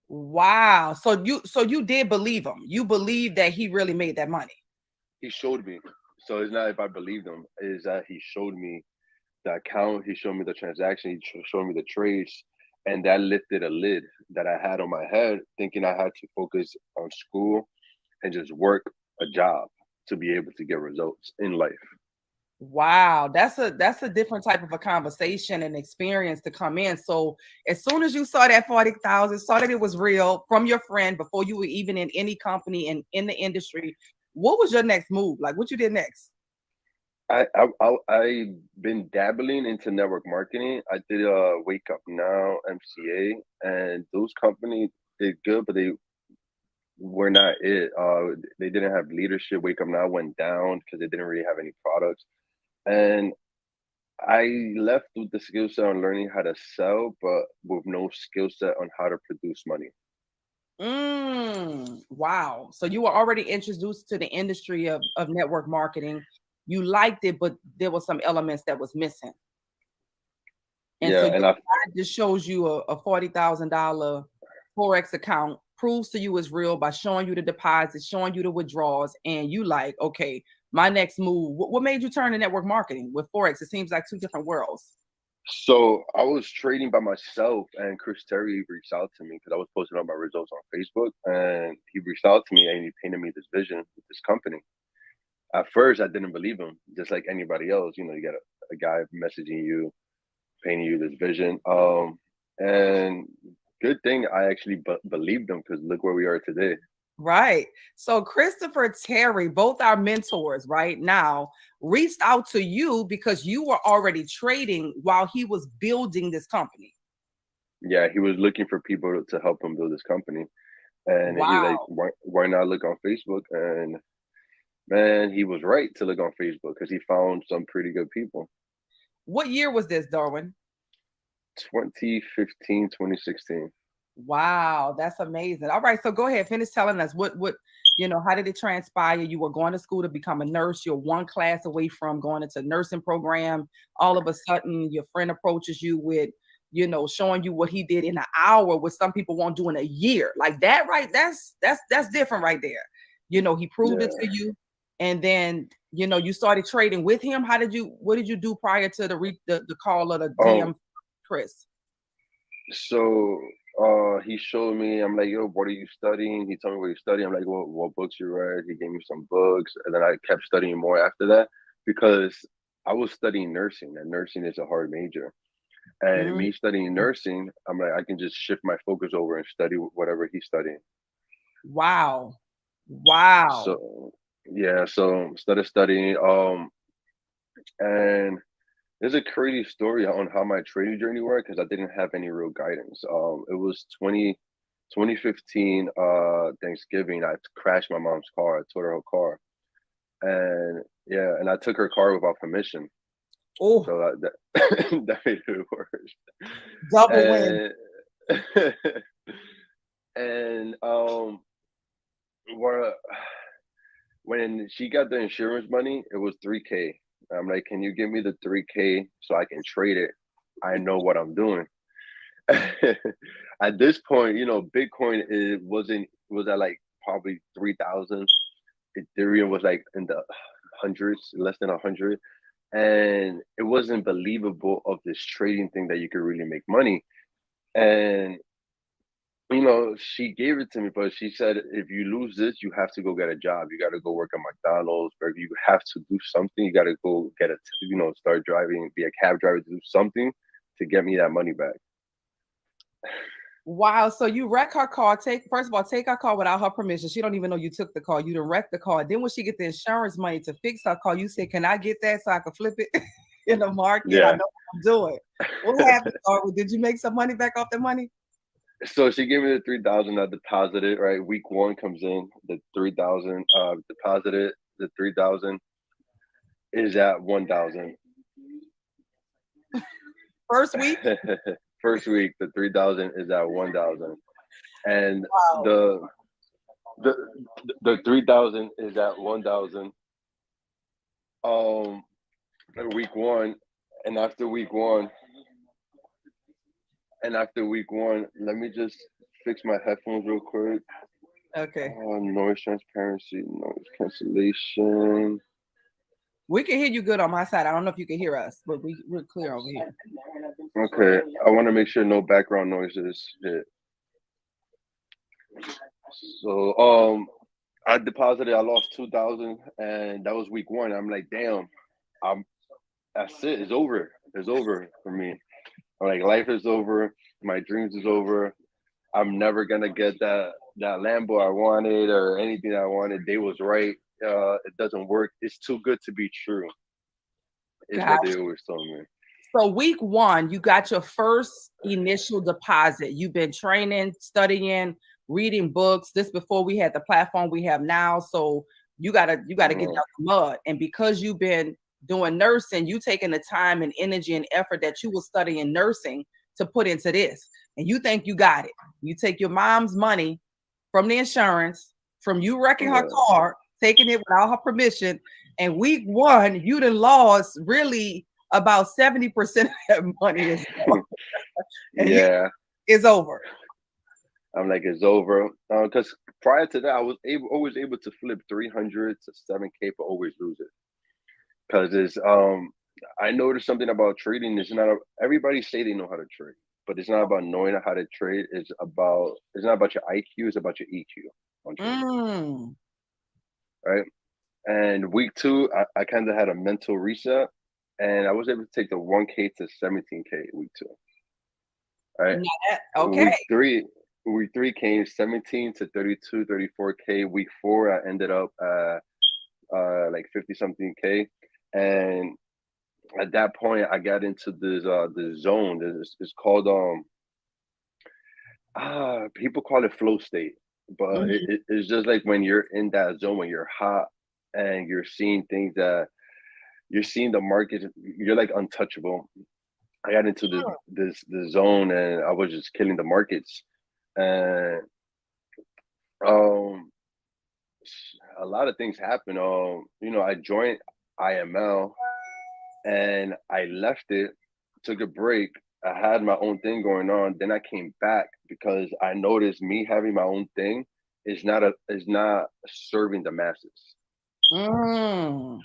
Wow. So you did believe him. You believe that he really made that money. He showed me. So it's not if I believed him, is that he showed me the account, he showed me the transaction, showed me the trades, and that lifted a lid that I had on my head, thinking I had to focus on school and just work a job to be able to get results in life. Wow, that's a different type of a conversation and experience to come in. So as soon as you saw that 40,000, saw that it was real from your friend before you were even in any company and in the industry, what was your next move? Like what you did next? I've been dabbling into network marketing. I did Wake Up Now, MCA, and those companies did good, but they were not it. They didn't have leadership. Wake Up Now went down because they didn't really have any products, and I left with the skill set on learning how to sell, but with no skill set on how to produce money. Wow. So you were already introduced to the industry of network marketing. You liked it, but there were some elements that was missing. And so Yeah, your and I guy just shows you a $40,000 Forex account, proves to you it's real by showing you the deposits, showing you the withdrawals, and you like, okay, my next move. What made you turn to network marketing with Forex? It seems like two different worlds. so I was trading by myself, and Chris Terry reached out to me because I was posting all my results on Facebook, and he reached out to me and he painted me this vision with this company. At first, I didn't believe him, just like anybody else. You know, you get a guy messaging you, painting you this vision. And good thing I actually believed him because look where we are today. Right. So Christopher Terry, both our mentors right now, reached out to you because you were already trading while he was building this company. Yeah, he was looking for people to help him build his company, and he's like, Wow. why not look on Facebook? And man, he was right to look on Facebook because he found some pretty good people. What year was this, Darwin? 2015, 2016. Wow, that's amazing. All right, so go ahead, finish telling us how did it transpire? You were going to school to become a nurse. You're one class away from going into nursing program. All of a sudden, your friend approaches you with, showing you what he did in an hour, what some people won't do in a year. Like that, right? That's different right there. He proved it to Yeah. you, and then you started trading with him. What did you do prior to the call of the Um. DM, Chris? So he showed me. I'm like, yo, what are you studying? He told me what you study. I'm like, what books you read? He gave me some books, and then I kept studying more after that because I was studying nursing, and nursing is a hard major. And Mm. me studying nursing, I'm like, I can just shift my focus over and study whatever he's studying. Wow. Wow. So yeah, so started studying. And there's a crazy story on how my trading journey worked because I didn't have any real guidance. It was 2015 Thanksgiving. I crashed my mom's car. I towed her car, and yeah, and I took her car without permission. Oh, So that that made it worse. double win. And and what when she got the insurance money, it was 3K. I'm like, can you give me the 3K so I can trade it? I know what I'm doing. At this point, Bitcoin was at like probably 3,000. Ethereum was like in the hundreds, less than 100, and it wasn't believable of this trading thing that you could really make money. And she gave it to me, but she said, if you lose this, you have to go get a job. You got to go work at McDonald's, or you have to do something. You got to go get start driving, be a cab driver to do something to get me that money back. Wow. So you wreck her car. First of all, take her car without her permission. She don't even know you took the car. You done wrecked the car. Then when she get the insurance money to fix her car, you say, "Can I get that so I can flip it in the market? I Yeah. know what I'm doing." What happened? Or did you make some money back off the money? So she gave me the 3,000. I deposited. Right, week one comes in, the 3,000. Deposited. The 3,000 is at 1,000. First week? First week, the 3,000 is at 1,000, and Wow. the the 3,000 is at 1,000. Um, week one, and after week one, let me just fix my headphones real quick. Okay. Noise transparency, noise cancellation. We can hear you good on my side. I don't know if you can hear us, but we're clear over here. Okay, I want to make sure no background noises hit. So I deposited. I lost 2,000, and that was week one. I'm like, damn, I'm that's it. It's over. It's over for me. I'm like, life is over. My dreams is over. I'm never gonna get that Lambo I wanted or anything I wanted. They was right. It doesn't work. It's too good to be true. Is what they Gotcha. always told me. So week one, you got your first initial deposit. You've been training, studying, reading books. This before we had the platform we have now. So you gotta get Uh, out the mud. And because you've been doing nursing, you taking the time and energy and effort that you will study in nursing to put into this. And you think you got it. You take your mom's money from the insurance, from you wrecking her yeah. car, taking it without her permission. And week one, you done lost really about 70% of that money is gone. And you Yeah. it's over. I'm like, it's over. Because prior to that, I was always able to flip 300 to 7K, but always lose it. Because it's I noticed something about trading. It's not everybody say they know how to trade, but it's not about knowing how to trade. It's not about your IQ. It's about your EQ on trading, Mm. right? And week two, I kind of had a mental reset, and I was able to take the 1K to 17K week two. Right. Now okay. Week three, week three came 17 to 32, 34K. Week four, I ended up like 50 something K. And at that point, I got into this zone. It's called people call it flow state, but Mhm. it's just like when you're in that zone when you're hot and you're seeing things that you're seeing the market. You're like untouchable. I got into this zone and I was just killing the markets. And um a lot of things happened. I joined IML and I left it, took a break. I had my own thing going on. Then I came back because I noticed me having my own thing is not serving the masses. Mm.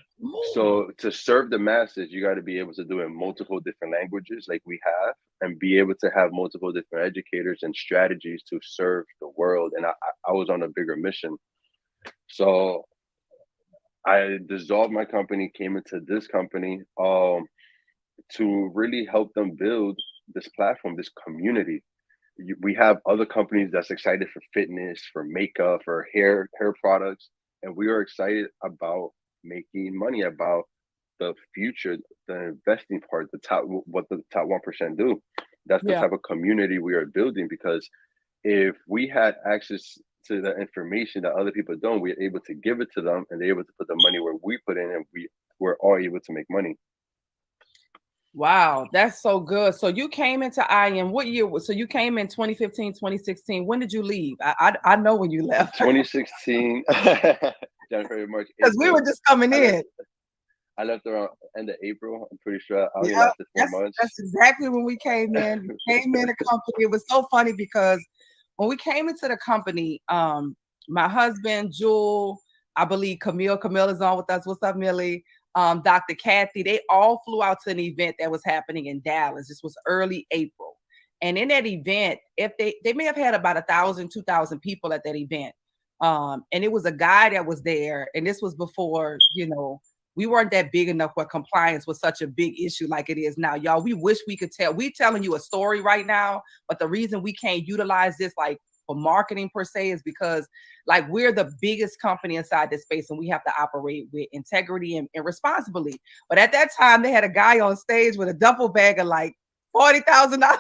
So to serve the masses, you got to be able to do it in multiple different languages, like we have, and be able to have multiple different educators and strategies to serve the world. And I was on a bigger mission. So I dissolved my company, came into this company to really help them build this platform, this community. We have other companies that's excited for fitness, for makeup, for hair products, and we are excited about making money, about the future, the investing part, the top what the top 1% do. That's the Yeah. type of community we are building because if we had access to the information that other people don't, we're able to give it to them and they're able to put the money where we put in and we're all able to make money. Wow, that's so good. So you came into IM what year so you came in 2015, 2016. When did you leave? I know when you left 2016, January, March, because we were April. just coming I left. in. I left around end of April. I'm pretty sure I only Yeah, lasted 4 months. that's exactly when we came in. We came in a company. It was so funny because when we came into the company, my husband, Jewel, I believe Camille is on with us. What's up, Millie? Dr. Kathy, they all flew out to an event that was happening in Dallas. This was early April. And in that event, if they may have had about 1,000, 2,000 people at that event. And it was a guy that was there, and this was before, we weren't that big enough where compliance was such a big issue like it is now. Y'all, we wish we could tell. We're telling you a story right now, but the reason we can't utilize this like for marketing per se is because like we're the biggest company inside this space and we have to operate with integrity and responsibly. But at that time, they had a guy on stage with a duffel bag of like $40,000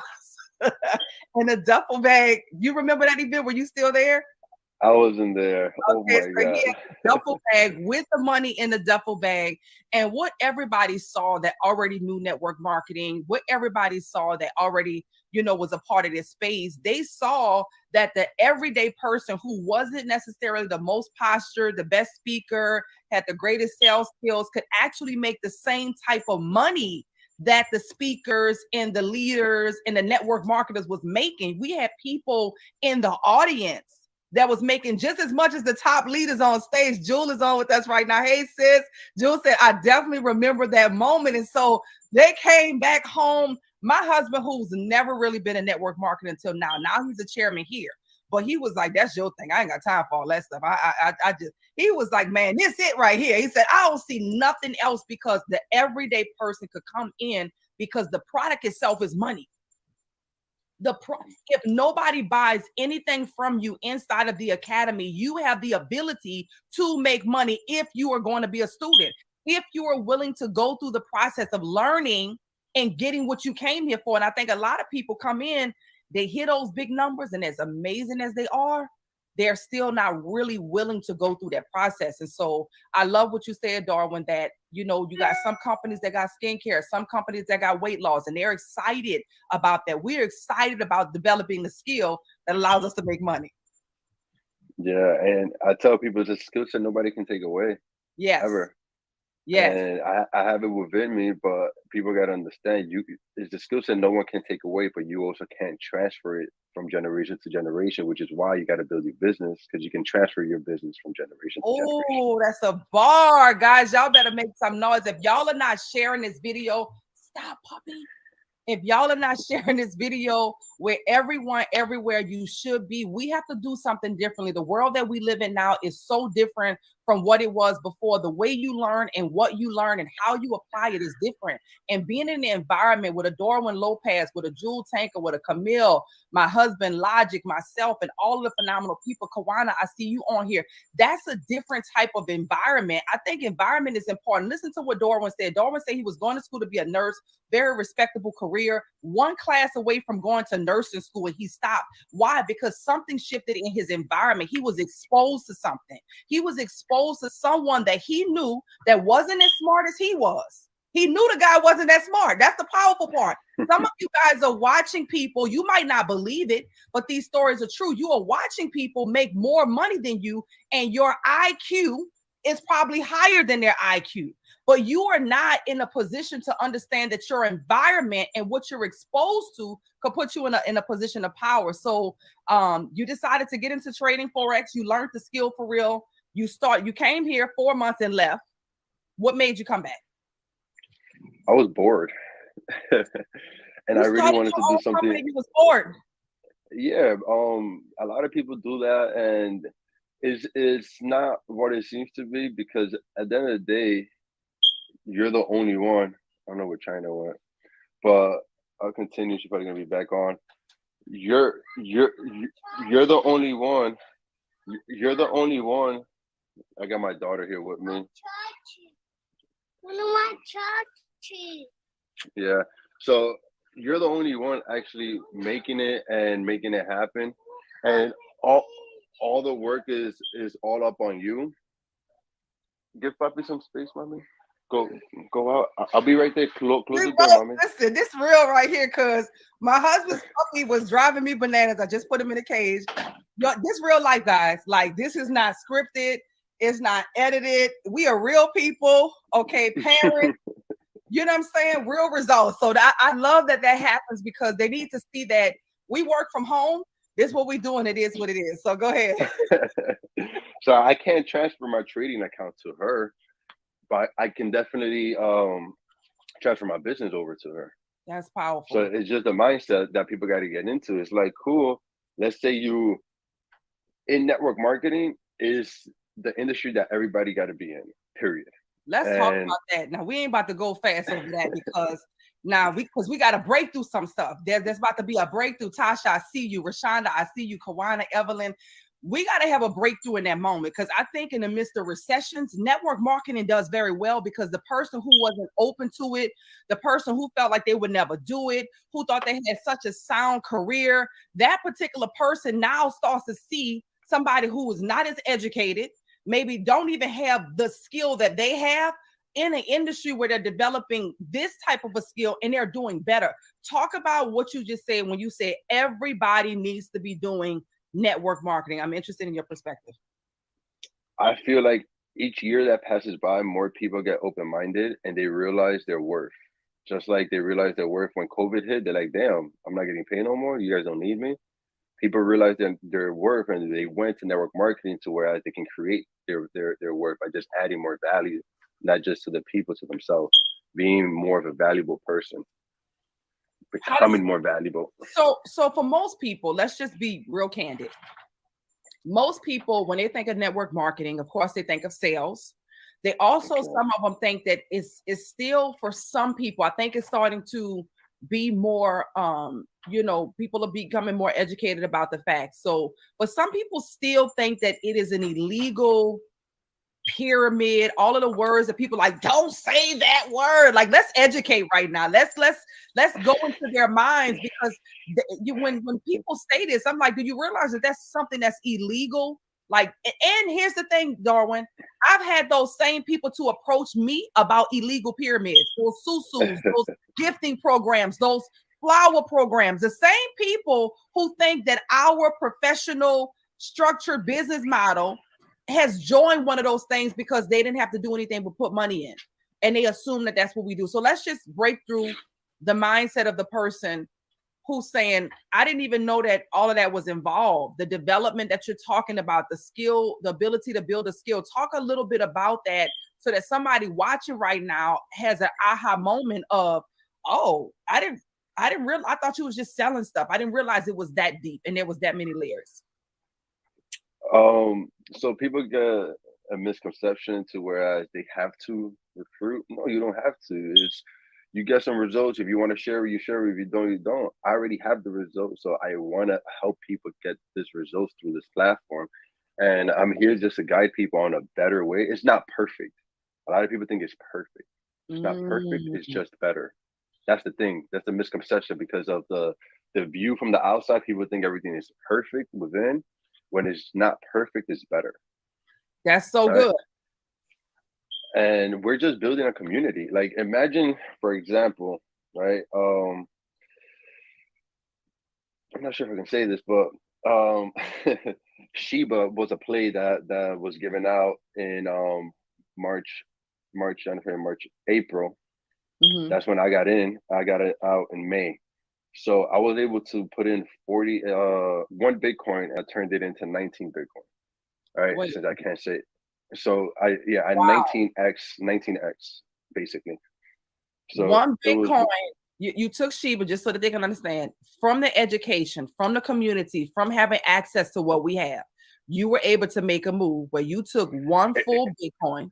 in a duffel bag. You remember that event? Were you still there? I wasn't there. Oh Okay, my so he had god. a duffel bag with the money in the duffel bag. And what everybody saw that already knew network marketing, what everybody saw that already, was a part of this space, they saw that the everyday person who wasn't necessarily the most postured, the best speaker, had the greatest sales skills, could actually make the same type of money that the speakers and the leaders and the network marketers was making. We had people in the audience that was making just as much as the top leaders on stage. Jewel is on with us right now. Hey, sis. Jewel said, I definitely remember that moment. And so they came back home. My husband, who's never really been in network marketing until now he's a chairman here. But he was like, that's your thing. I ain't got time for all that stuff. I just, he was like, man, this it right here. He said, I don't see nothing else, because the everyday person could come in because the product itself is money. If nobody buys anything from you inside of the academy, you have the ability to make money if you are going to be a student. If you are willing to go through the process of learning and getting what you came here for. And I think a lot of people come in, they hear those big numbers, and as amazing as they are, they're still not really willing to go through that process. And so I love what you said, Darwin, that, you know, you got some companies that got skincare, some companies that got weight loss, and they're excited about that. We're excited about developing the skill that allows us to make money. Yeah, and I tell people it's a skill set nobody can take away, Yes. ever. Yes. And I have it within me, but people got to understand, it's the skill set no one can take away, but you also can't transfer it from generation to generation, which is why you got to build your business, because you can transfer your business from generation to generation. Oh, that's a bar, guys. Y'all better make some noise. If y'all are not sharing this video, stop, puppy. If y'all are not sharing this video with everyone, everywhere you should be, we have to do something differently. The world that we live in now is so different from what it was before. The way you learn and what you learn and how you apply it is different. And being in the environment with a Darwin Lopez, with a Jewel Tanker, with a Camille, my husband Logic, myself, and all of the phenomenal people, Kawana, I see you on here. That's a different type of environment. I think environment is important. Listen to what Darwin said. Darwin said he was going to school to be a nurse, very respectable career, one class away from going to nursing school, and he stopped. Why? Because something shifted in his environment. He was exposed to something. He was exposed to someone that he knew that wasn't as smart as he was. He knew the guy wasn't that smart. That's the powerful part. Some of you guys are watching people, you might not believe it, but these stories are true. You are watching people make more money than you, and your IQ is probably higher than their IQ. But you are not in a position to understand that your environment and what you're exposed to could put you in a position of power. So you decided to get into trading Forex. You learned the skill for real. You came here 4 months and left. What made you come back? I was bored. And I really wanted to do something. You was bored. Yeah, a lot of people do that, and it's not what it seems to be, because at the end of the day, you're the only one. I don't know where Chyna went, but I'll continue. She's probably gonna be back on. You're the only one. You're the only one. I got my daughter here with me. Yeah. So you're the only one actually making it and making it happen, and all the work is all up on you. Give Papi some space, mommy. Go out. I'll be right there. Close the door, mommy. Listen, this real right here, because my husband's puppy was driving me bananas. I just put him in a cage. This real life, guys. Like, this is not scripted. It's not edited. We are real people. Okay, parents. You know what I'm saying? Real results. So I love that happens, because they need to see that we work from home. This is what we do, and it is what it is. So go ahead. So I can't transfer my trading account to her, but I can definitely transfer my business over to her. That's powerful. So it's just a mindset that people got to get into. It's like, cool, let's say you in network marketing is the industry that everybody got to be in, period. Let's talk about that. Now, we ain't about to go fast over that, because we got to break through some stuff. There's about to be a breakthrough. Tasha, I see you. Rashonda, I see you. Kawana, Evelyn. We got to have a breakthrough in that moment, because I think in the midst of recessions, network marketing does very well, because the person who wasn't open to it, the person who felt like they would never do it, who thought they had such a sound career, that particular person now starts to see somebody who is not as educated, maybe don't even have the skill that they have, in an industry where they're developing this type of a skill and they're doing better. Talk about what you just said when you say everybody needs to be doing network marketing. I'm interested in your perspective. I feel like each year that passes by, more people get open-minded and they realize their worth. Just like they realized their worth when COVID hit, they're like, damn, I'm not getting paid no more. You guys don't need me. People realized their worth and they went to network marketing to where they can create their worth by just adding more value, not just to the people, to themselves, being more of a valuable person, How does becoming more valuable. so for most people, let's just be real candid. Most people, when they think of network marketing, of course, they think of sales. They also, Okay. some of them think that it's still for some people. I think it's starting to be more, people are becoming more educated about the facts. So, but some people still think that it is an illegal pyramid, all of the words that people like, don't say that word. Like, let's educate right now. Let's go into their minds, because when people say this, I'm like, do you realize that that's something that's illegal? Like, and here's the thing, Darwin, I've had those same people to approach me about illegal pyramids, those susus, those gifting programs, those flower programs. The same people who think that our professional structured business model has joined one of those things because they didn't have to do anything but put money in, and they assume that that's what we do. So let's just break through the mindset of the person who's saying, I didn't even know that all of that was involved. The development that you're talking about, the skill, the ability to build a skill. Talk a little bit about that so that somebody watching right now has an aha moment of, oh, I didn't realize, I thought you was just selling stuff. I didn't realize it was that deep and there was that many layers. So people get a misconception to whereas they have to recruit. No, you don't have to. It's you get some results. If you want to share, you share. If you don't, you don't. I already have the results, so I want to help people get this results through this platform, and I'm here just to guide people on a better way. It's not perfect. A lot of people think it's perfect. It's not perfect. It's Mm. just better. That's the thing. That's the misconception because of the view from the outside. People think everything is perfect within. When it's not perfect, it's better, That's so right? good. And we're just building a community. Like imagine, for example, right? I'm not sure if I can say this, but Sheba was a play that was given out in March, January, March, April. Mhm. That's when I got in. I got it out in May. So I was able to put in 1 Bitcoin. I turned it into 19 Bitcoin. All right, Wait, since I can't say it. So I wow. 19x basically. So One it was Bitcoin, you took Sheba, just so that they can understand, from the education, from the community, from having access to what we have. You were able to make a move where you took one it, full Bitcoin.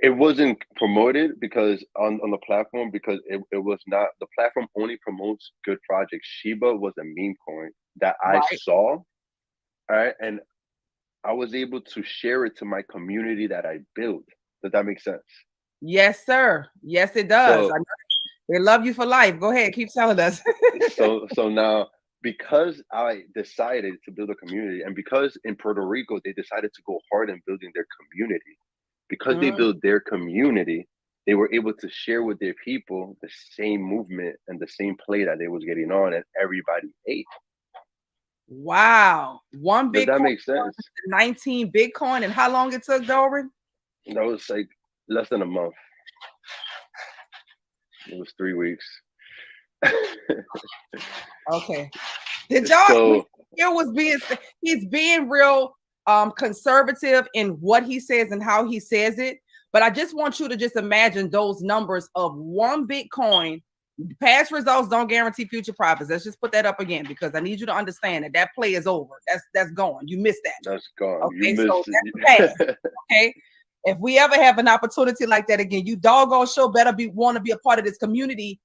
it wasn't promoted because on the platform because it was not the platform only promotes good projects. Shiba was a meme coin that I Right. saw, all right, and I was able to share it to my community that I built. Does that make sense? Yes, sir. Yes, it does. So They love you for life. Go ahead, keep telling us. so now because I decided to build a community and because in Puerto Rico they decided to go hard in building their community, because they Mm, built their community, they were able to share with their people the same movement and the same play that they was getting on and everybody ate. wow. One Does Bitcoin, that make sense? 19 Bitcoin, and how long it took, Doran? That was like less than a month. It was 3 weeks. Okay. Did y'all when So it was being he's being real conservative in what he says and how he says it. But I just want you to just imagine those numbers of one Bitcoin. Past results don't guarantee future profits. Let's just put that up again because I need you to understand that that play is over. That's gone. You missed that. that's gone. You Okay, so missed that's the past. it. Okay. If we ever have an opportunity like that again, you doggone sure better be want to be a part of this community,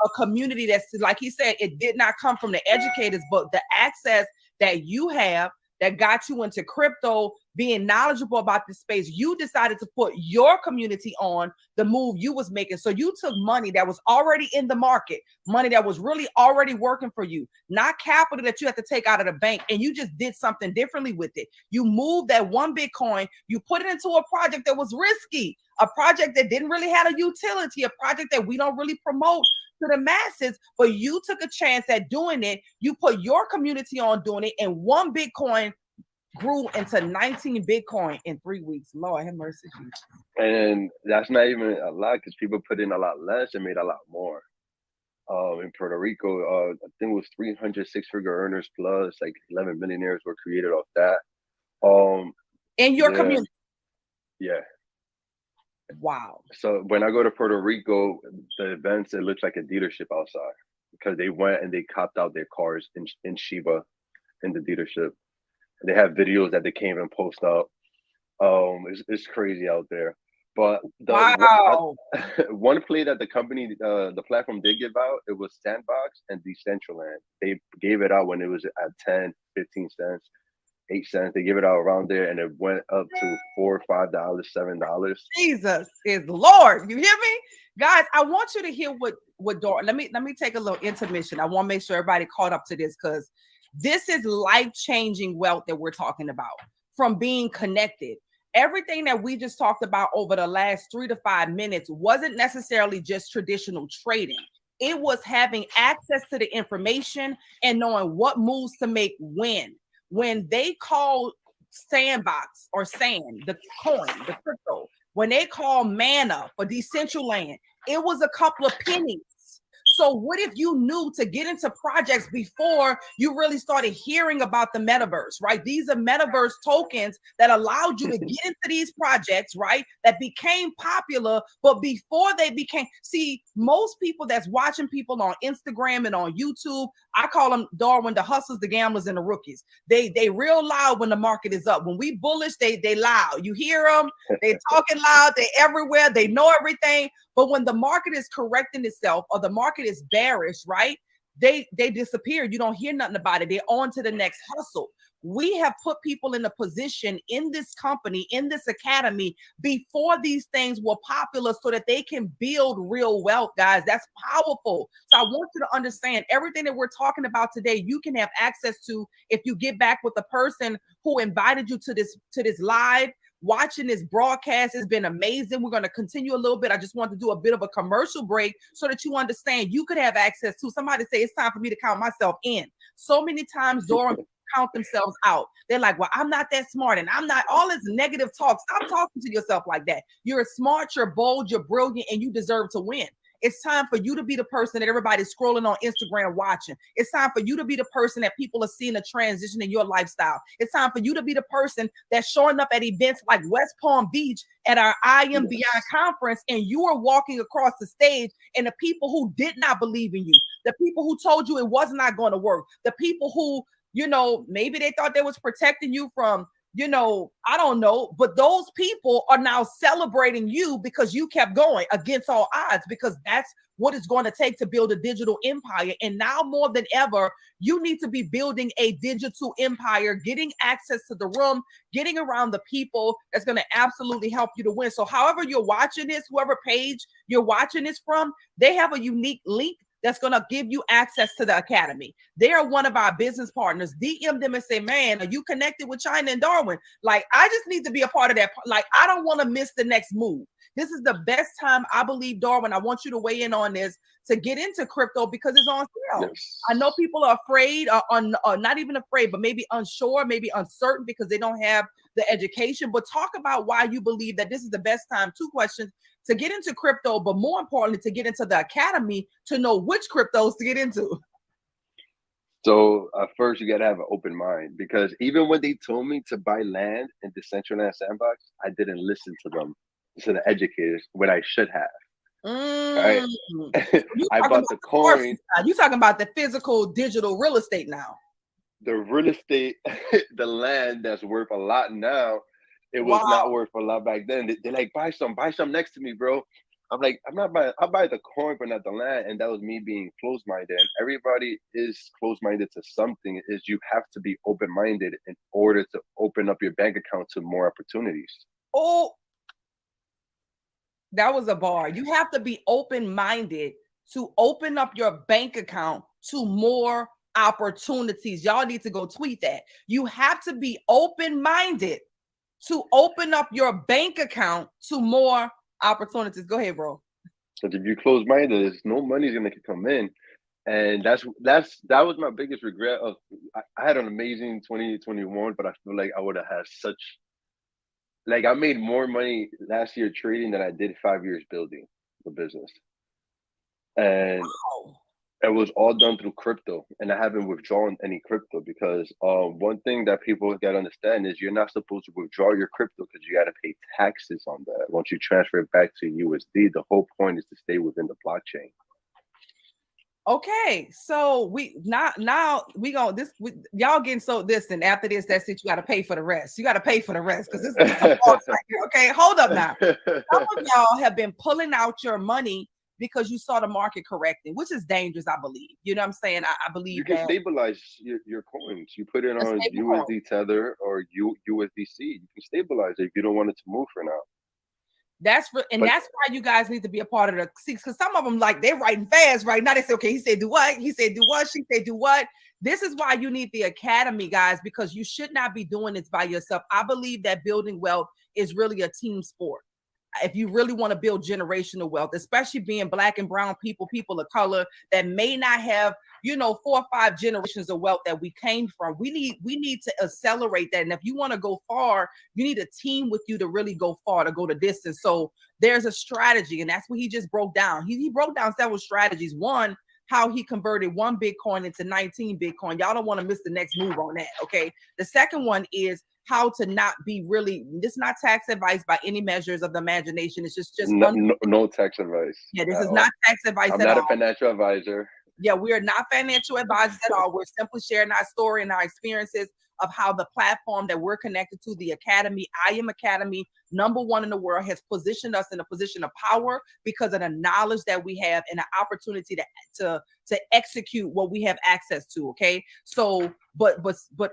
a community that's like he said, it did not come from the educators, but the access that you have that got you into crypto, being knowledgeable about this space. You decided to put your community on the move you was making. So you took money that was already in the market, money that was really already working for you, not capital that you have to take out of the bank, and you just did something differently with it. You moved that one Bitcoin, you put it into a project that was risky, a project that didn't really have a utility, a project that we don't really promote to the masses, but you took a chance at doing it. You put your community on doing it, and one Bitcoin grew into 19 Bitcoin in 3 weeks. Lord have mercy. And that's not even a lot because people put in a lot less and made a lot more. in Puerto Rico. I think it was 300 six-figure earners plus like 11 millionaires were created off that. Um, In your yeah, community. yeah. Wow. So when I go to Puerto Rico, the events it looks like a dealership outside because they went and they copped out their cars in Shiba in the dealership. They have videos that they can't even post up. It's crazy out there. But Wow. one play that the company, the platform did give out, it was Sandbox and Decentraland. They gave it out when it was at 10, 15 cents, 8 cents. They gave it out around there, and it went up to $4, $5, $7. Jesus is Lord. You hear me? Guys, I want you to hear what Dora. Let me take a little intermission. I want to make sure everybody caught up to this because this is life-changing wealth that we're talking about from being connected. Everything that we just talked about over the last 3 to 5 minutes wasn't necessarily just traditional trading. It was having access to the information and knowing what moves to make when. When they call Sandbox or Sand, the coin, the crypto, when they call Mana for Decentraland, it was a couple of pennies. So what if you knew to get into projects before you really started hearing about the metaverse, right? These are metaverse tokens that allowed you to get into these projects, right? That became popular, but before they became, see, most people that's watching people on Instagram and on YouTube, I call them Darwin, the hustlers, the gamblers, and the rookies. They real loud when the market is up. When we bullish, they loud. You hear them, they talking loud, they everywhere, they know everything. But when the market is correcting itself or the market is bearish, right? They disappear. You don't hear nothing about it. They're on to the next hustle. We have put people in a position in this company, in this academy, before these things were popular so that they can build real wealth, guys. That's powerful. So I want you to understand everything that we're talking about today, you can have access to if you get back with the person who invited you to this live. Watching this broadcast has been amazing. We're going to continue a little bit. I just want to do a bit of a commercial break so that you understand you could have access to. Somebody say it's time for me to count myself in. So many times, Dora, count themselves out. They're like, well, I'm not that smart and I'm not all this negative talk. Stop talking to yourself like that. You're smart, you're bold, you're brilliant, and you deserve to win. It's time for you to be the person that everybody's scrolling on Instagram watching. It's time for you to be the person that people are seeing a transition in your lifestyle. It's time for you to be the person that's showing up at events like West Palm Beach at our I Am Beyond conference, and you are walking across the stage, and the people who did not believe in you, the people who told you it was not going to work, the people who, maybe they thought they was protecting you from, I don't know, but those people are now celebrating you because you kept going against all odds, because that's what it's going to take to build a digital empire. And now more than ever, you need to be building a digital empire, getting access to the room, getting around the people that's going to absolutely help you to win. So however you're watching this, whoever page you're watching this from, they have a unique link that's going to give you access to the academy. They are one of our business partners. DM them and say, man, are you connected with Chyna and Darwin? Like, I just need to be a part of that. Like, I don't want to miss the next move. This is the best time, I believe, Darwin. I want you to weigh in on this, to get into crypto because it's on sale. Yes. I know people are afraid, or not even afraid, but maybe unsure, maybe uncertain because they don't have the education. But talk about why you believe that this is the best time. 2 questions: to get into crypto, but more importantly, to get into the academy, to know which cryptos to get into. So first, you gotta have an open mind because even when they told me to buy land in the Decentraland Sandbox, I didn't listen to them, to the educators, when I should have. Right? I bought the coin. You talking about the physical, digital real estate now? The real estate, the land that's worth a lot now, it was Wow. not worth a lot back then. They're like, buy some next to me, bro. I'm like, I'm not buying. I'll buy the coin, but not the land. And that was me being closed-minded. And everybody is closed-minded to something. Is you have to be open-minded in order to open up your bank account to more opportunities. Oh, that was a bar. You have to be open-minded to open up your bank account to more opportunities. Y'all need to go tweet that. You have to be open-minded to open up your bank account to more opportunities. Go ahead, bro. Because if you're closed-minded, there's no money's gonna come in. And that was my biggest regret of I had an amazing 2021, but I feel like I would have had such, like, I made more money last year trading than I did 5 years building the business. And Wow. It was all done through crypto, and I haven't withdrawn any crypto because one thing that people got to understand is you're not supposed to withdraw your crypto because you got to pay taxes on that. Once you transfer it back to USD, the whole point is to stay within the blockchain. Okay, so now we go this y'all getting so this and after this that's it. You got to pay for the rest. You got to pay for the rest because this is a boss right here. Okay, hold up now. Some of y'all have been pulling out your money because you saw the market correcting, which is dangerous. I believe. You know what I'm saying? I You believe can that stabilize your coins. You put it a on stable coin. USD Tether or USDC. You can stabilize it if you don't want it to move for now. And But that's why you guys need to be a part of the six because some of them like they're writing fast right now. They say, okay, he said do what? He said do what? She said do what? This is why you need the academy, guys, because you should not be doing this by yourself. I believe that building wealth is really a team sport. If you really want to build generational wealth, especially being black and brown people, people of color that may not have, 4 or 5 generations of wealth that we came from. We need to accelerate that. And if you want to go far, you need a team with you to really go far, to go the distance. So there's a strategy, and that's what he just broke down. He broke down several strategies. One, how he converted 1 Bitcoin into 19 Bitcoin. Y'all don't want to miss the next move on that. Okay. The second one is how to not be really, this is not tax advice by any measures of the imagination. It's just no, no, no tax advice yeah, this at is all. not tax advice I'm at not a all. financial advisor. Yeah, we are not financial advisors at all. We're simply sharing our story and our experiences of how the platform that we're connected to, the Academy, I Am Academy, #1 in the world, has positioned us in a position of power because of the knowledge that we have and the opportunity to execute what we have access to. Okay. So, but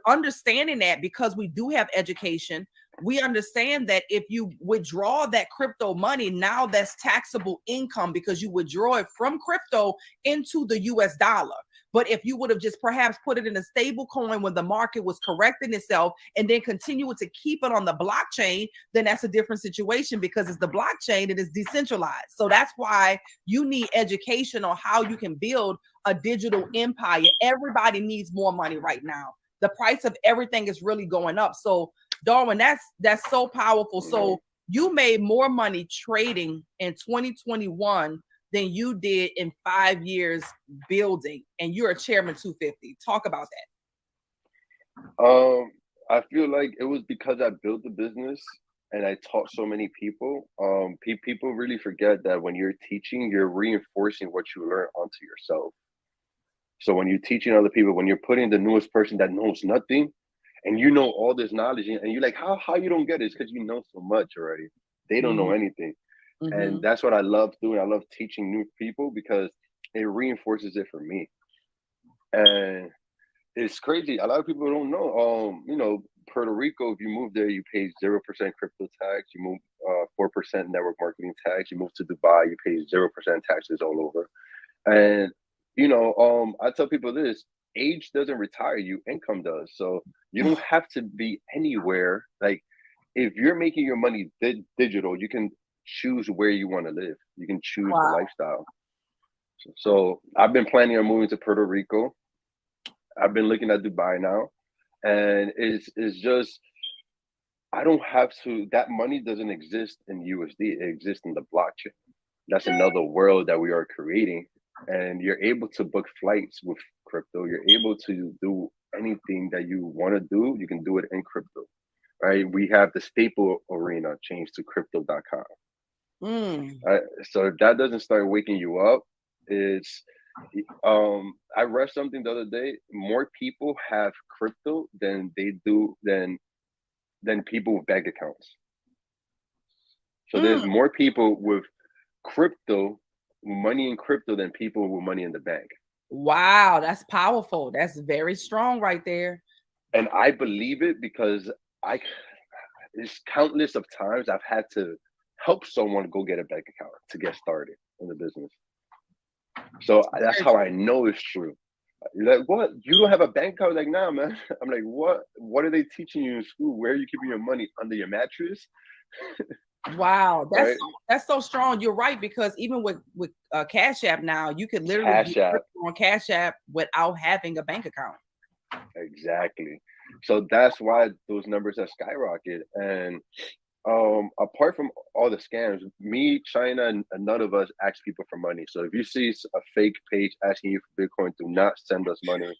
understanding that because we do have education, we understand that if you withdraw that crypto money, now that's taxable income because you withdraw it from crypto into the US dollar. But if you would have just perhaps put it in a stable coin when the market was correcting itself and then continue to keep it on the blockchain, then that's a different situation because it's the blockchain and it's decentralized. So that's why you need education on how you can build a digital empire. Everybody needs more money right now. The price of everything is really going up. So Darwin, that's so powerful. So you made more money trading in 2021 than you did in 5 years building, and you're a chairman 250. Talk about Um, I feel like it was because I built the business and I taught so many people. People really forget that when you're teaching, you're reinforcing what you learn onto yourself. So when you're teaching other people, when you're putting the newest person that knows nothing, and you know all this knowledge, and you're like, how you don't get it? It's because you know so much already. They don't know that. anything, and Mhm. that's what I love doing. I love teaching new people because it reinforces it for me. And it's crazy. A lot of people don't know. Puerto Rico, if you move there, you pay 0% crypto tax. You move 4% network marketing tax. You move to Dubai, you pay 0% taxes all over. And I tell people this: age doesn't retire you, income does. So you don't have to be anywhere. Like if you're making your money digital, you can choose where you want to live. You can choose the Wow. lifestyle. So I've been planning on moving to Puerto Rico. I've been looking at Dubai now, and it's just I don't have to. That money doesn't exist in USD. It exists in the blockchain. That's another world that we are creating, and you're able to book flights with crypto. You're able to do anything that you want to do. You can do it in crypto, right? We have the staple arena changed to crypto.com. Mm. Right? So if that doesn't start waking you up, it's I read something the other day. More people have crypto than they do than people with bank accounts. So there's Mm. more people with crypto, money in crypto than people with money in the bank. Wow, that's powerful. That's very strong right there. And I believe it because I it's countless of times I've had to help someone go get a bank account to get started in the business. So that's Very how I true. know it's true. You're like, what? You don't have a bank account? Like, nah, man. I'm like, what? What are they teaching you in school? Where are you keeping your money? Under your mattress? Wow, Right? that's so strong. You're right because even with Cash App now, you could literally Cash get App. crypto on Cash App without having a bank account. Exactly. So that's why those numbers have skyrocketed. And Apart from all the scams, me, China, and none of us ask people for money. So if you see a fake page asking you for Bitcoin, do not send us money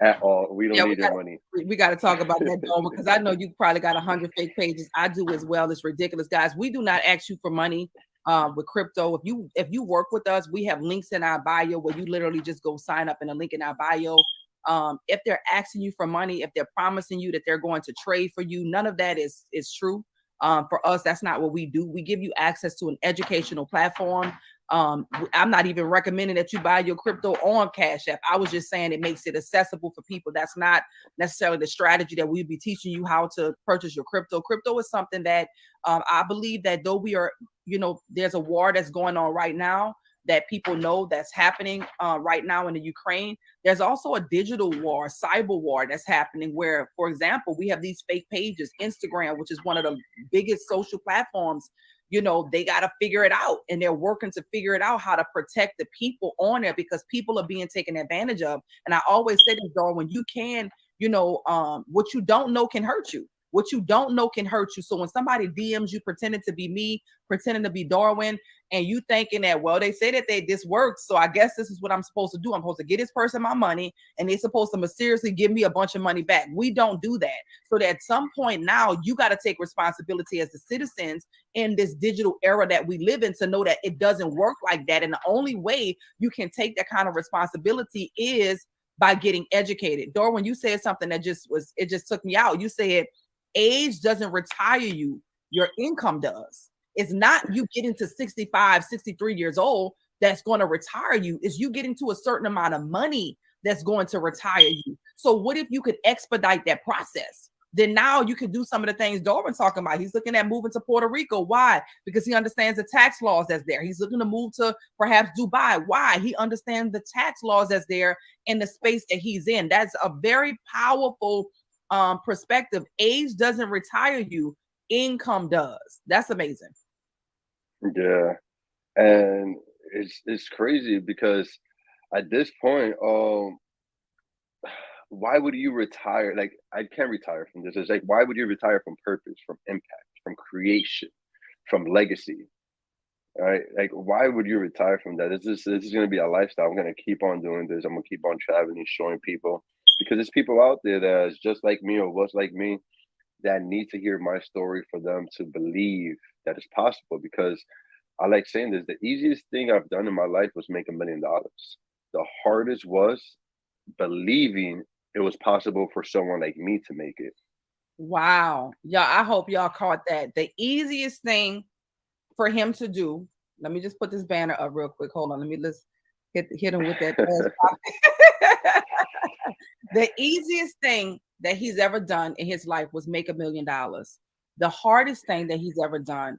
at all. We don't Yeah, need your money. we got to talk about that, Dome, because I know you probably got 100 fake pages. I do as well. It's ridiculous, guys. We do not ask you for money with crypto. If you work with us, we have links in our bio where you literally just go sign up in a link in our bio. If they're asking you for money, if they're promising you that they're going to trade for you, none of that is true. For us, that's not what we do. We give you access to an educational platform. I'm not even recommending that you buy your crypto on Cash App. I was just saying it makes it accessible for people. That's not necessarily the strategy that we'd be teaching you how to purchase your crypto. Crypto is something that I believe that though we are, there's a war that's going on right now that people know that's happening right now in the Ukraine. There's also a digital war, cyber war that's happening where, for example, we have these fake pages, Instagram, which is one of the biggest social platforms. They got to figure it out, and they're working to figure it out how to protect the people on there because people are being taken advantage of. And I always say this, Darwin, you can, what you don't know can hurt you. What you don't know can hurt you. So when somebody DMs you pretending to be me, pretending to be Darwin, and you thinking that, well, they say that this works, so I guess this is what I'm supposed to do. I'm supposed to get this person my money, and they're supposed to mysteriously give me a bunch of money back. We don't do that. So that at some point now, you got to take responsibility as the citizens in this digital era that we live in to know that it doesn't work like that. And the only way you can take that kind of responsibility is by getting educated. Darwin, you said something that just took me out. You said age doesn't retire you, your income does. It's not you getting to 65, 63 years old that's going to retire you. It's you getting to a certain amount of money that's going to retire you. So what if you could expedite that process? Then now you can do some of the things Darwin's talking about. He's looking at moving to Puerto Rico. Why? Because he understands the tax laws that's there. He's looking to move to perhaps Dubai. Why? He understands the tax laws that's there in the space that he's in. That's a very powerful perspective. Age doesn't retire you, income does. That's amazing. Yeah, and it's crazy because at this point, why would you retire? Like, I can't retire from this. It's like, why would you retire from purpose, from impact, from creation, from legacy? All right, like, why would you retire from that? This is going to be a lifestyle. I'm going to keep on doing this. I'm going to keep on traveling, showing people, because there's people out there that's just like me or was like me that need to hear my story for them to believe that it's possible. Because I like saying this, the easiest thing I've done in my life was make $1 million. The hardest was believing it was possible for someone like me to make it. Wow. Yeah, I hope y'all caught that. The easiest thing for him to do, let me just put this banner up real quick. Hold on. Let's hit him with that. The easiest thing that he's ever done in his life was make $1 million. The hardest thing that he's ever done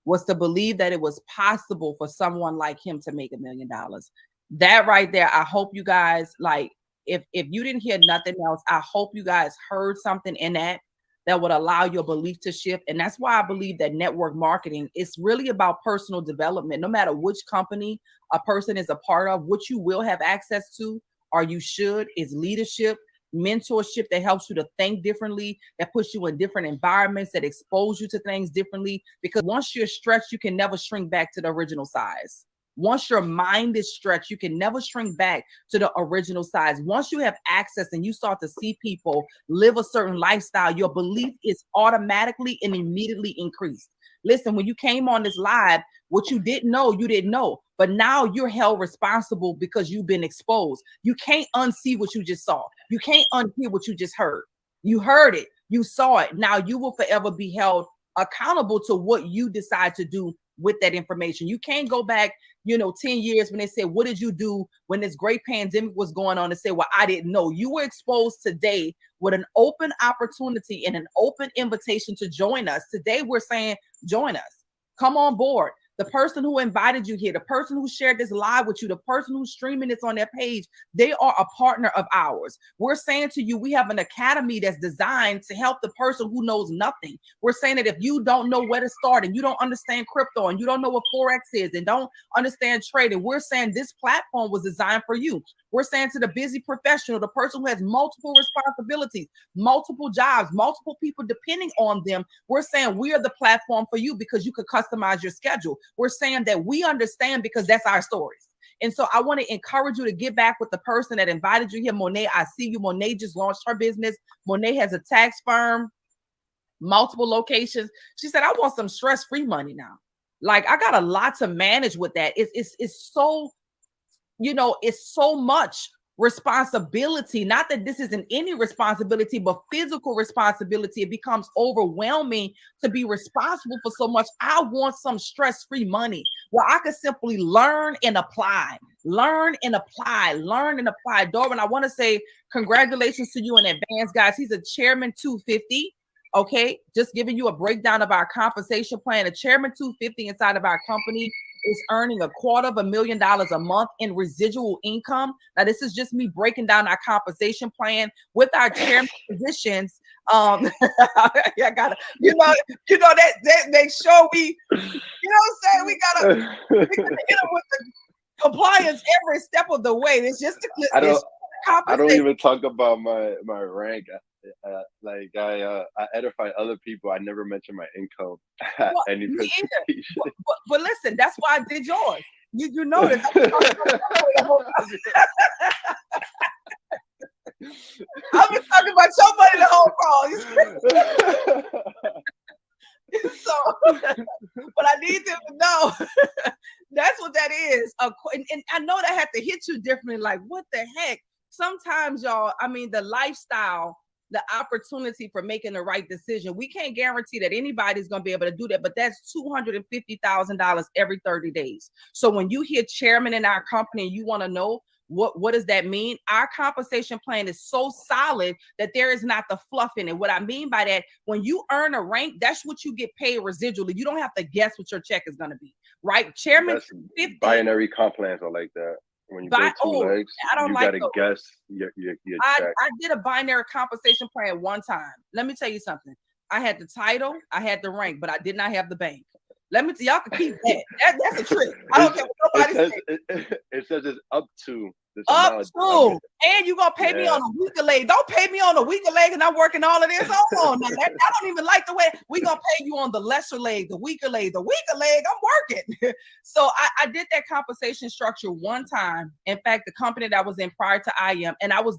was to believe that it was possible for someone like him to make $1 million. That right there, I hope you guys, like, if you didn't hear nothing else, I hope you guys heard something in that would allow your belief to shift. And that's why I believe that network marketing is really about personal development. No matter which company a person is a part of, what you will have access to, or you should, is leadership, mentorship that helps you to think differently, that puts you in different environments, that expose you to things differently. Because once you're stretched, you can never shrink back to the original size. Once your mind is stretched, you can never shrink back to the original size. Once you have access and you start to see people live a certain lifestyle, your belief is automatically and immediately increased. Listen, when you came on this live, what you didn't know, you didn't know. But now you're held responsible because you've been exposed. You can't unsee what you just saw. You can't unhear what you just heard. You heard it. You saw it. Now you will forever be held accountable to what you decide to do with that information. You can't go back, 10 years when they said, what did you do when this great pandemic was going on, and say, well, I didn't know. You were exposed today with an open opportunity and an open invitation to join us. Today, we're saying, join us. Come on board. the person who invited you here, the person who shared this live with you, the person who's streaming this on their page, they are a partner of ours. We're saying to you, we have an academy that's designed to help the person who knows nothing. We're saying that if you don't know where to start and you don't understand crypto and you don't know what Forex is and don't understand trading, we're saying this platform was designed for you. We're saying to the busy professional, the person who has multiple responsibilities, multiple jobs, multiple people depending on them, we're saying we are the platform for you because you could customize your schedule. We're saying that we understand because that's our stories. And so I want to encourage you to get back with the person that invited you here. Monet, I see you. Monet just launched her business. Monet has a tax firm, multiple locations. She said, I want some stress-free money now. Like, I got a lot to manage with that. It's so, it's so much responsibility. Not that this isn't any responsibility, but physical responsibility. It becomes overwhelming to be responsible for so much. I want some stress-free money where I could simply learn and apply, learn and apply, learn and apply. Darwin, I want to say congratulations to you in advance, guys. He's a Chairman 250. Okay, just giving you a breakdown of our compensation plan. A Chairman 250 inside of our company is earning $250,000 a month in residual income. Now, this is just me breaking down our compensation plan with our chairman positions. I gotta, that make sure we, what I'm saying, we gotta hit them with the compliance every step of the way. It's just I don't even talk about my rank. I edify other people. I never mention my income at any presentation. But listen, that's why I did yours. You notice. I've been talking about your money the whole call. So, but I need them to know that's what that is. And I know that had to hit you differently. Like, what the heck? Sometimes, y'all, I mean, the lifestyle, the opportunity for making the right decision. We can't guarantee that anybody's going to be able to do that, but that's $250,000 every 30 days. So when you hear chairman in our company, and you want to know what does that mean? Our compensation plan is so solid that there is not the fluff in it. What I mean by that, when you earn a rank, that's what you get paid residually. You don't have to guess what your check is going to be, right? Chairman, 50, binary comp plans are like that. When you go two legs, you gotta guess your check. I did a binary compensation plan one time. Let me tell you something. I had the title, I had the rank, but I did not have the bank. Let me tell y'all can keep that. That's a trick. I don't care what nobody says. It says it's up to this up to, and you gonna pay me on a weaker leg. Don't pay me on a weaker leg, and I'm working all of this. Hold on, now. I don't even like the way we gonna pay you on the lesser leg, the weaker leg. The weaker leg, I'm working. So I did that compensation structure one time. In fact, the company that I was in prior to IM, and I was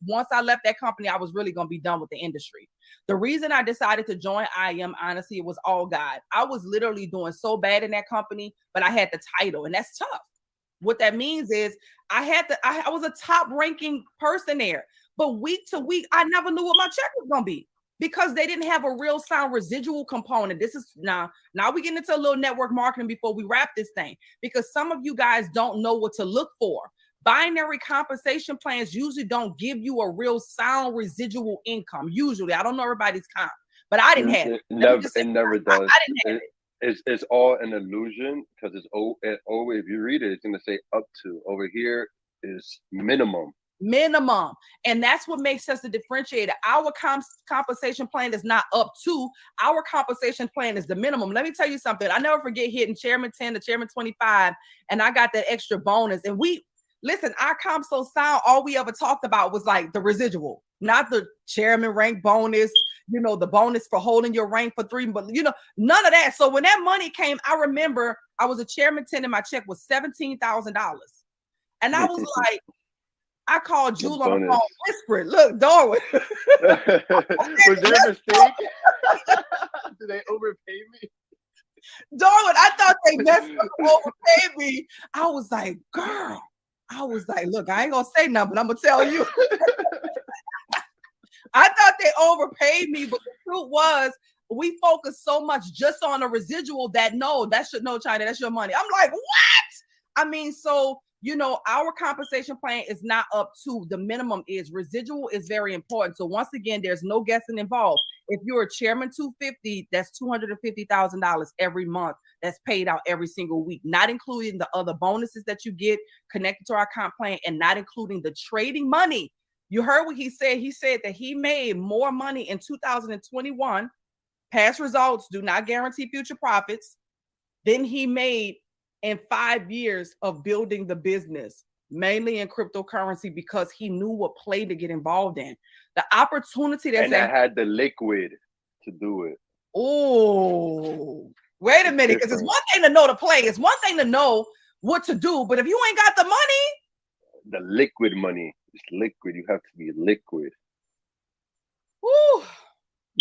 once I left that company, I was really gonna be done with the industry. The reason I decided to join IM, honestly, it was all God. I was literally doing so bad in that company, but I had the title, and that's tough. What that means is I was a top ranking person there, but week to week, I never knew what my check was going to be because they didn't have a real sound residual component. This is now we get into a little network marketing before we wrap this thing, because some of you guys don't know what to look for. Binary compensation plans usually don't give you a real sound residual income. Usually, I don't know everybody's comp, but I didn't have it. It never does. I didn't have it. It's all an illusion because it's always, if you read it, it's going to say up to. Over here is minimum. And that's what makes us the differentiator. Our compensation plan is not up to. Our compensation plan is the minimum. Let me tell you something. I never forget hitting Chairman 10 to Chairman 25, and I got that extra bonus. And listen, our comp so sound, all we ever talked about was like the residual, not the chairman rank bonus, the bonus for holding your rank for 3, but none of that. So when that money came, I remember I was a Chairman 10 and my check was $17,000. And I was like, I called Jewel on the phone, whispering, look, Darwin. Was there a mistake? Did they overpay me? Darwin, I thought they messed up and overpaid me. I was like, girl. Look, I ain't gonna say nothing, but I'm gonna tell you. I thought they overpaid me, but the truth was we focused so much just on a residual that Chyna, that's your money. I'm like, what? I mean, so our compensation plan is not up to. The minimum is residual is very important. So once again, there's no guessing involved. if you're a chairman 250, that's $250,000 every month that's paid out every single week, not including the other bonuses that you get connected to our comp plan and not including the trading money. You heard what he said. He said that he made more money in 2021. Past results do not guarantee future profits than he made in 5 years of building the business, mainly in cryptocurrency, because he knew what play to get involved in. The opportunity that's and I had the liquid to do it. Oh, wait a It's minute, because it's different. one thing to know the play, it's one thing to know what to do, but if you ain't got the money, The liquid money. It's liquid. You have to be liquid. whoo,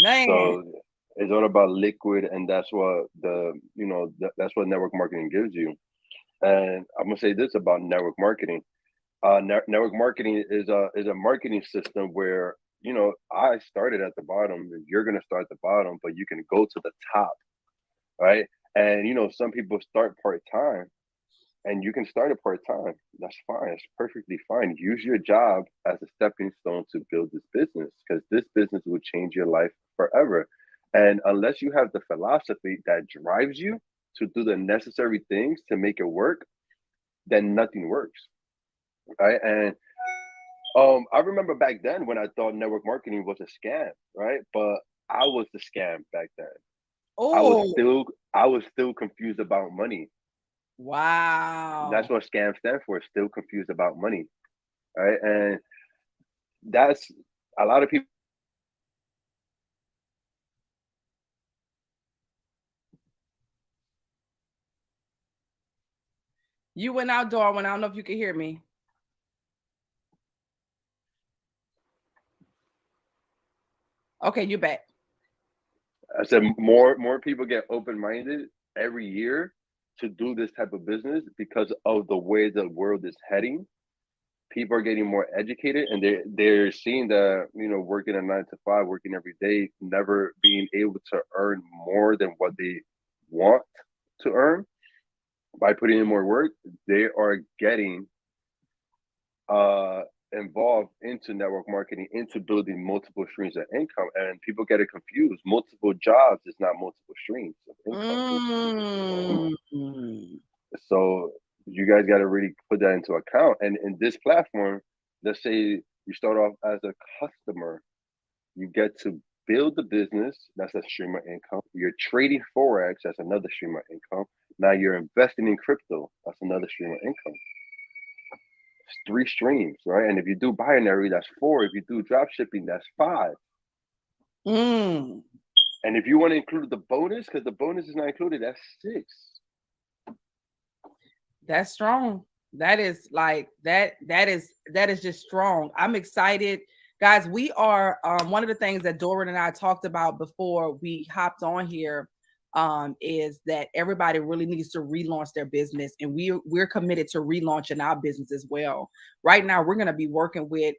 man. So it's all about liquid, and that's what that's what network marketing gives you. And I'm gonna say this about network marketing. Network marketing is a marketing system where I started at the bottom. You're gonna start at the bottom, but you can go to the top, right? And some people start part time, and you can start it part time. That's fine. It's perfectly fine. Use your job as a stepping stone to build this business, because this business will change your life forever. And unless you have the philosophy that drives you to do the necessary things to make it work, then nothing works, right? And I remember back then when I thought network marketing was a scam, right? But I was the scam back then. I was Oh, still I was still confused about money. That's wow. what scam stand for. Still confused about money, right? And that's a lot of people. You went out, Darwin. I don't know if you can hear me. Okay, you're back. I said more people get open minded every year to do this type of business because of the way the world is heading. People are getting more educated, and they're seeing that working a 9 to 5, working every day, never being able to earn more than what they want to earn by putting in more work. They are getting uh involved into network marketing, into building multiple streams of income, and people get it confused. Multiple jobs is not multiple streams of income. Mm. So you guys got to really put that into account. And in this platform, let's say you start off as a customer, you get to build the business. That's a stream of income. You're trading forex. That's another stream of income. Now you're investing in crypto. That's another stream of income. It's 3 streams, right? And if you do binary, that's 4. If you do drop shipping, that's 5. Mm. And if you want to include the bonus, because the bonus is not included, that's 6. That's strong. That is like that is just strong. I'm excited. Guys, we are one of the things that Doran and I talked about before we hopped on here is that everybody really needs to relaunch their business, and we're committed to relaunching our business as well. Right now, we're going to be working with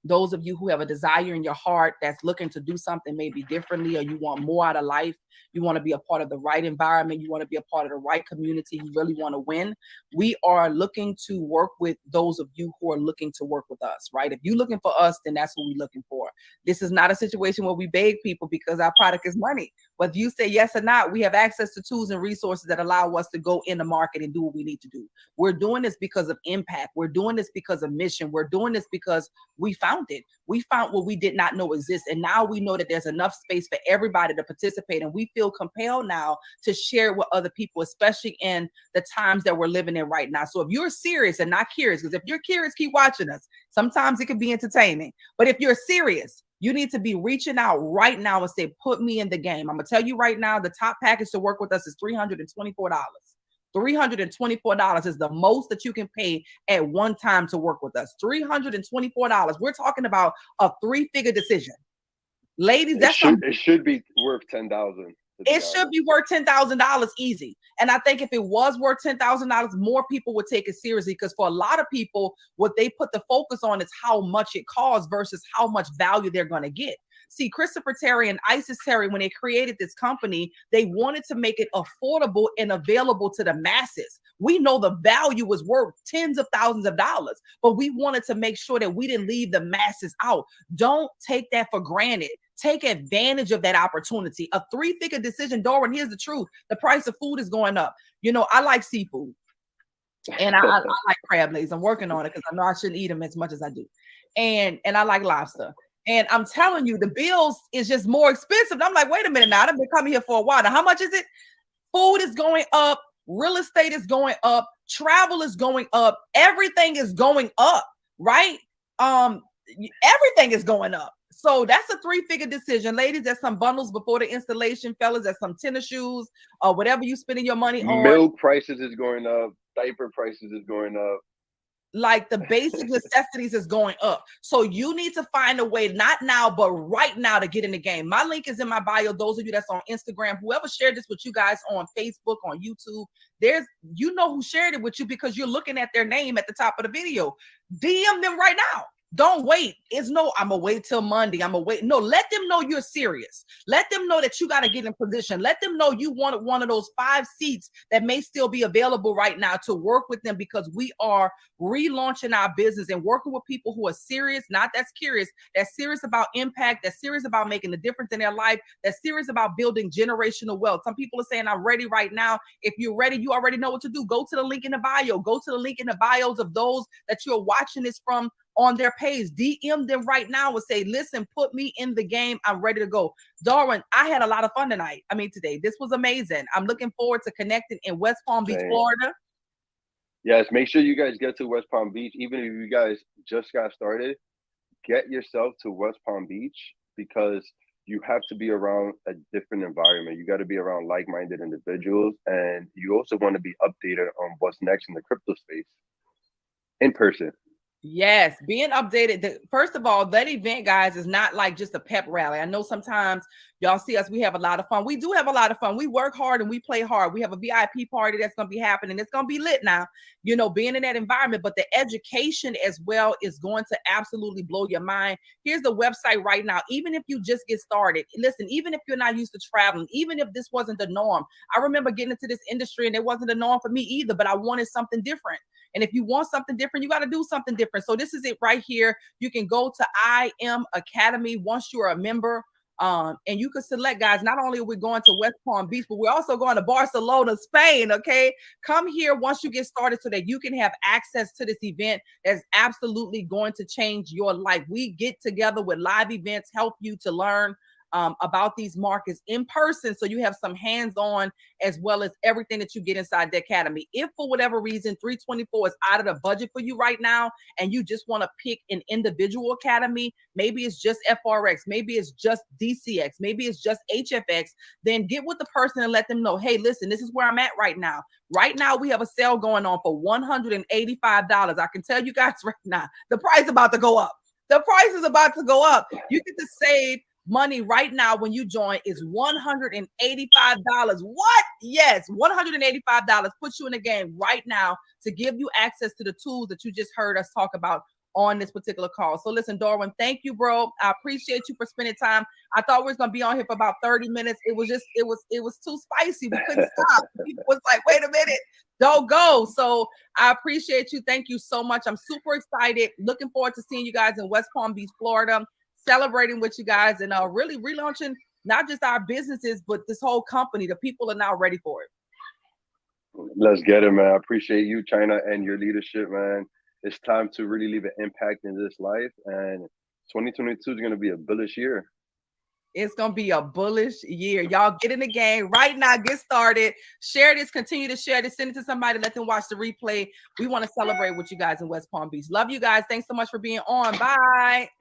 those of you who have a desire in your heart that's looking to do something maybe differently, or you want more out of life, you want to be a part of the right environment, you want to be a part of the right community, you really want to win. We are looking to work with those of you who are looking to work with us, right? If you're looking for us, then that's what we're looking for. This is not a situation where we beg people because our product is money. Whether you say yes or not, we have access to tools and resources that allow us to go in the market and do what we need to do. We're doing this because of impact. We're doing this because of mission. We're doing this because we found it. We found what we did not know exists. And now we know that there's enough space for everybody to participate. And we feel compelled now to share with other people, especially in the times that we're living in right now. So if you're serious and not curious, because if you're curious, keep watching us. Sometimes it can be entertaining. But if you're serious, you need to be reaching out right now and say, put me in the game. I'm going to tell you right now, the top package to work with us is $324. $324 is the most that you can pay at one time to work with us. $324. We're talking about a 3-figure decision. Ladies, It should be worth 10,000. It should be worth $10,000 easy. And I think if it was worth $10,000, more people would take it seriously, because for a lot of people, what they put the focus on is how much it costs versus how much value they're going to get. See, Christopher Terry and Isis Terry, when they created this company, they wanted to make it affordable and available to the masses. We know the value was worth tens of thousands of dollars, but we wanted to make sure that we didn't leave the masses out. Don't take that for granted. Take advantage of that opportunity. A 3-figure decision, Darwin, here's the truth. The price of food is going up. You know, I like seafood. And I like crab legs. I'm working on it because I know I shouldn't eat them as much as I do. And I like lobster. And I'm telling you, the bills is just more expensive. And I'm like, wait a minute now. I've been coming here for a while. Now, how much is it? Food is going up. Real estate is going up. Travel is going up. Everything is going up, right? Everything is going up. So that's a 3-figure decision. Ladies, that's some bundles before the installation. Fellas, that's some tennis shoes or whatever you spending your money on. Milk prices is going up. Diaper prices is going up. Like the basic necessities is going up. So you need to find a way, not now, but right now, to get in the game. My link is in my bio. Those of you that's on Instagram, whoever shared this with you guys on Facebook, on YouTube, you know who shared it with you because you're looking at their name at the top of the video. DM them right now. Don't wait. It's no, I'm gonna wait till Monday. I'm gonna wait. No, let them know you're serious. Let them know that you got to get in position. Let them know you want one of those 5 seats that may still be available right now to work with them, because we are relaunching our business and working with people who are serious, not that's curious, that's serious about impact, that's serious about making a difference in their life, that's serious about building generational wealth. Some people are saying, I'm ready right now. If you're ready, you already know what to do. Go to the link in the bio. Go to the link in the bios of those that you're watching this from on their page. DM them right now and say, listen, put me in the game. I'm ready to go. Darwin, I had a lot of fun today. This was amazing. I'm looking forward to connecting in West Palm Beach, Florida. Yes, make sure you guys get to West Palm Beach. Even if you guys just got started, get yourself to West Palm Beach, because you have to be around a different environment. You got to be around like-minded individuals, and you also want to be updated on what's next in the crypto space in person. Yes, being updated. First of all, that event, guys, is not like just a pep rally. I know sometimes y'all see us, we have a lot of fun. We do have a lot of fun. We work hard and we play hard. We have a VIP party that's going to be happening. It's going to be lit now, being in that environment. But the education as well is going to absolutely blow your mind. Here's the website right now. Even if you just get started, listen, even if you're not used to traveling, even if this wasn't the norm. I remember getting into this industry and it wasn't the norm for me either, but I wanted something different. And if you want something different, you got to do something different. So this is it right here. You can go to I Am Academy once you're a member. And you can select, guys, not only are we going to West Palm Beach, but we're also going to Barcelona, Spain. Okay. Come here once you get started so that you can have access to this event that's absolutely going to change your life. We get together with live events, help you to learn about these markets in person, so you have some hands-on as well as everything that you get inside the academy. If for whatever reason 324 is out of the budget for you right now and you just want to pick an individual academy, maybe it's just FRX, maybe it's just DCX, maybe it's just HFX, then get with the person and let them know, hey, listen, this is where I'm at right now. Right now, we have a sale going on for $185. I can tell you guys right now, the price is about to go up. The price is about to go up. You get to save money right now when you join is $185. What? Yes, $185 puts you in the game right now to give you access to the tools that you just heard us talk about on this particular call. So listen, Darwin, thank you, bro. I appreciate you for spending time. I thought we was gonna be on here for about 30 minutes. It was too spicy. We couldn't stop. People was like, wait a minute, don't go. So I appreciate you. Thank you so much. I'm super excited. Looking forward to seeing you guys in West Palm Beach, Florida, celebrating with you guys and really relaunching not just our businesses, but this whole company. The people are now ready for it. Let's get it, man. I appreciate you, Chyna, and your leadership, man. It's time to really leave an impact in this life, and 2022 is going to be a bullish year. It's going to be a bullish year. Y'all get in the game right now. Get started. Share this. Continue to share this. Send it to somebody. Let them watch the replay. We want to celebrate with you guys in West Palm Beach. Love you guys. Thanks so much for being on. Bye.